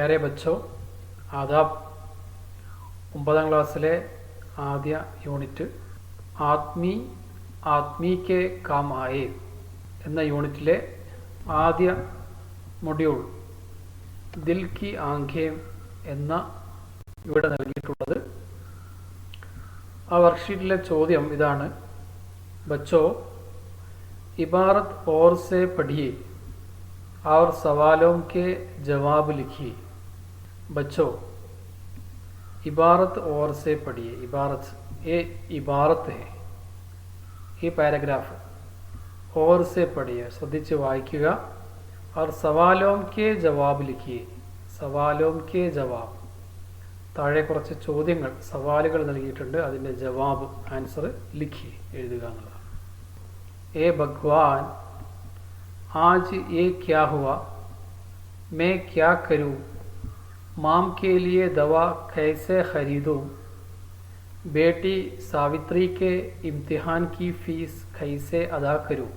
प्यारे बच्चों, आदाब। 9ാം ക്ലാസ്സിലെ ആദ്യ യൂണിറ്റ് ആദ്മി കെ കാം ആയേ എന്ന യൂണിറ്റിലെ ആദ്യ മൊഡ്യൂൾ ദിൽ കി ആംഖേം എന്ന ഇവിടെ നൽകിയിട്ടുള്ളത്. ആ വർക്ക്ഷീറ്റിലെ ചോദ്യം ഇതാണ്: बच्चों, इबारत और से पढ़िए और सवालों के जवाब लिखिए. बच्चों, इबारत और से पढ़िए. इबारत ये इबारत है, ये पैराग्राफ. और से पढ़िए, ശ്രദ്ധിച്ച് വായിക്കുക. और सवालों के जवाब लिखिए. सवालों के जवाब, താഴെ കുറച്ച് ചോദ്യങ്ങൾ, സവാലുകൾ നൽകിയിട്ടുണ്ട്. അതിൻ്റെ ജവാബ്, ആൻസർ ലിഖിए, എഴുതുക എന്നുള്ളതാണ്. ए भगवान, आज ये क्या हुआ? मैं क्या करूं? माम के लिए दवा कैसे खरीदूं? बेटी सावित्री के इम्तिहान की फीस कैसे अदा करूं?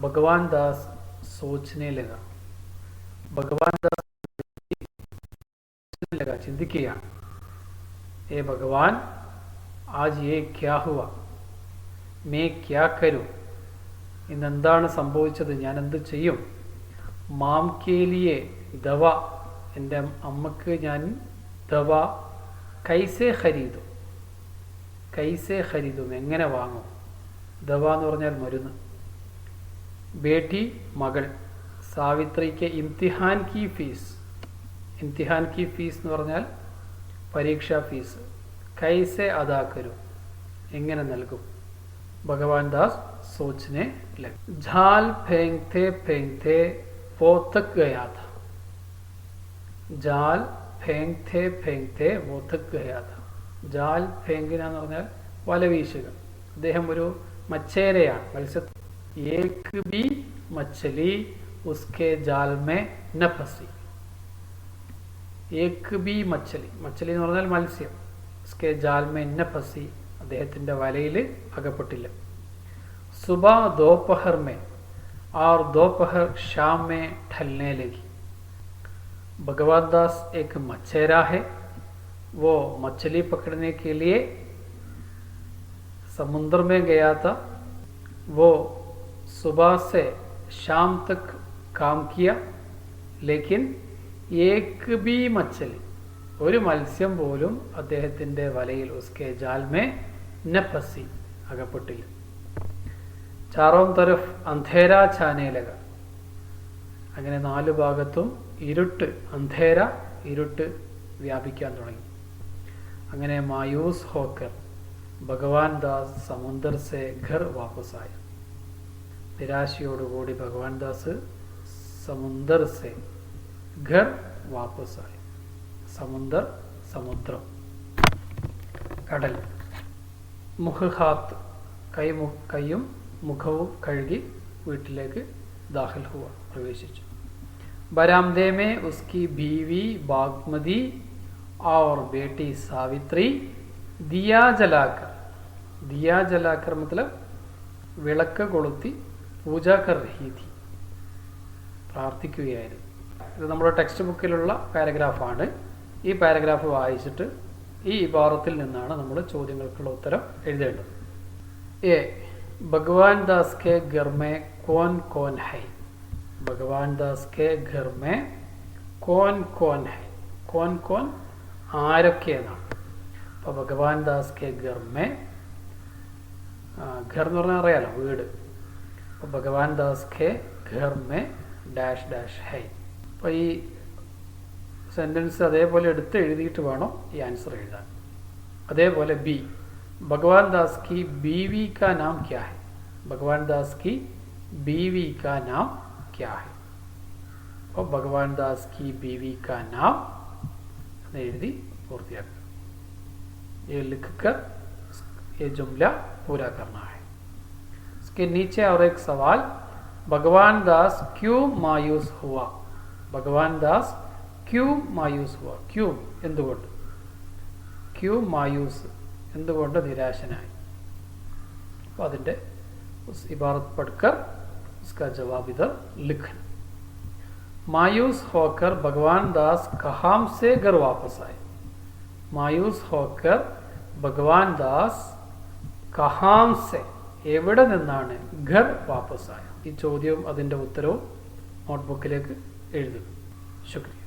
भगवान दास सोचने लगा. भगवान दास सोचने लगा, चिंतिക്കുകയാണ്. ए भगवान, आज ये क्या हुआ? मैं क्या करूं? ഇന്നെന്താണ് സംഭവിച്ചത്? ഞാൻ എന്ത് ചെയ്യും? മാം കേലിയെ ദവ, എൻ്റെ അമ്മക്ക് ഞാൻ ദവ കൈസെ ഖരീദും. കൈസെ ഖരീദും, എങ്ങനെ വാങ്ങും? ദവ എന്ന് പറഞ്ഞാൽ മരുന്ന്. ബേട്ടി, മകൾ. സാവിത്രിക്ക് ഇംതിഹാൻ കി ഫീസ്. ഇംതിഹാൻ കി ഫീസ് എന്ന് പറഞ്ഞാൽ പരീക്ഷാ ഫീസ്. കൈസെ അദാ കരും, എങ്ങനെ നൽകും? भगवान दास सोचने लगे. झाल फेंकते फेंकते वो थक गया था. जाल फेंकते फेंकते वो थक गया था. ജാൽ ഫേങ്കിന എന്ന് പറഞ്ഞാൽ വല വീശുക. അദ്ദേഹം ഒരു മച്ചേരയാണ്, മത്സ്യ. ഏക് ബി മച്ചലി ഉസ്കെ ജാൽ മേ ന ഫസി. ഏക് ബി മച്ചലി, മച്ചലി എന്ന് പറഞ്ഞാൽ മത്സ്യം. ഉസ്കെ ജാൽ മേ ന ഫസി, അദ്ദേഹത്തിൻ്റെ വലയിൽ അകപ്പെട്ടില്ല. സുബഹ दोपहर में और दोपहर शाम में ढलने लगी. भगवान दास एक मछेरा है. वो मछली पकड़ने के लिए समुद्र में गया था. वो सुबह से शाम तक काम किया, लेकिन एक भी मछली, ഒരു മത്സ്യം പോലും അദ്ദേഹത്തിൻ്റെ വലയിൽ ഉസ്കെ ജാൽ മേ ന ഫസി, അകപ്പെട്ടില്ല. ചാറോം തരഫ് അന്ധേര ഛാനേ ലഗ. അങ്ങനെ നാല് ഭാഗത്തും ഇരുട്ട്, അന്ധേര, ഇരുട്ട് വ്യാപിക്കാൻ തുടങ്ങി. അങ്ങനെ മായൂസ് ഹോക്കർ ഭഗവാൻ ദാസ് സമുന്ദർ സെ ഘർ വാപ്പസായ. നിരാശയോടുകൂടി ഭഗവാൻ ദാസ് സമുന്ദർ സെ ഘർ വാപ്പസായ. സമുന്ദർ, സമുദ്രം, കടൽ. മുഖ് ഹാത്ത്, കൈയും മുഖവും കഴുകി വീട്ടിലേക്ക് ദാഖിൽ ഹുവ, പ്രവേശിച്ചു. ബരാമദേ മേ ഉസ്കി ബീവി ബാഗ്മതി और बेटी सावित्री दिया जलाकर. दिया जलाकर मतलब വിളക്ക് കൊളുത്തി പൂജ കർ രഹി ഥി, പ്രാർത്ഥിക്കുകയായിരുന്നു. ഇത് നമ്മുടെ ടെക്സ്റ്റ് ബുക്കിലുള്ള പാരഗ്രാഫാണ്. ഈ പാരഗ്രാഫ് വായിച്ചിട്ട് ഈ ഇബാറത്തിൽ നിന്നാണ് നമ്മൾ ചോദ്യങ്ങൾക്കുള്ള ഉത്തരം എഴുതേണ്ടത്. എ, ഭഗവാൻ ദാസ് കെ ഘർ മേ കോൻ കോൻ ഹൈ. ഭഗവാൻ ദാസ് കെ ഘർ മേ കോൻ കോൻ ഹൈ. കോൻ കോൻ, ആരൊക്കെ എന്നാണ്. അപ്പോൾ ഭഗവാൻ ദാസ് കെ ഘർ മേ, ഘർ എന്ന് പറഞ്ഞാൽ അറിയാലോ, വീട്. അപ്പോൾ ഭഗവാൻ ദാസ് കെ ഘർ മേ ഡാഷ് ഡാഷ് ഹൈ. അപ്പോൾ ഈ സെൻറ്റൻസ് അതേപോലെ എടുത്ത് എഴുതിയിട്ട് വേണം ഈ ആൻസർ എഴുതാൻ. അതേപോലെ ബി, ഭഗവാൻ ദാസ് കി ബീവി കാ നാം ക്യാ ഹൈ. ഭഗവാൻ ദാസ് കി ബീവി കാ നാം ക്യാ ഹൈ. അപ്പോൾ ഭഗവാൻ ദാസ് കി ബീവി കാ നാം എന്ന് എഴുതി പൂർത്തിയാക്കുക. ये लिखकर ये जुमला पूरा करना है. इसके नीचे और एक सवाल, भगवान दास क्यों मायूस हुआ? भगवान दास क्यों मायूस हुआ? क्यों, എന്തുകൊണ്ട്? ക്യൂ മായൂസ്, എന്തുകൊണ്ട് നിരാശനായി? അപ്പോൾ അതിൻ്റെ ഇബാറത്ത് പഠിക്കർ उसका जवाब इधर लिखना. मायूस होकर भगवान दास कहां से घर वापस आए. മായൂസ് ഹോക്കർ ഭഗവാൻ ദാസ് കഹാം സെ എവിടെ നിന്നാണ് ഘർ വാപ്പസായ. ഈ ചോദ്യവും അതിൻ്റെ ഉത്തരവും നോട്ട്ബുക്കിലേക്ക് എഴുതുക. ശുക്രിയ.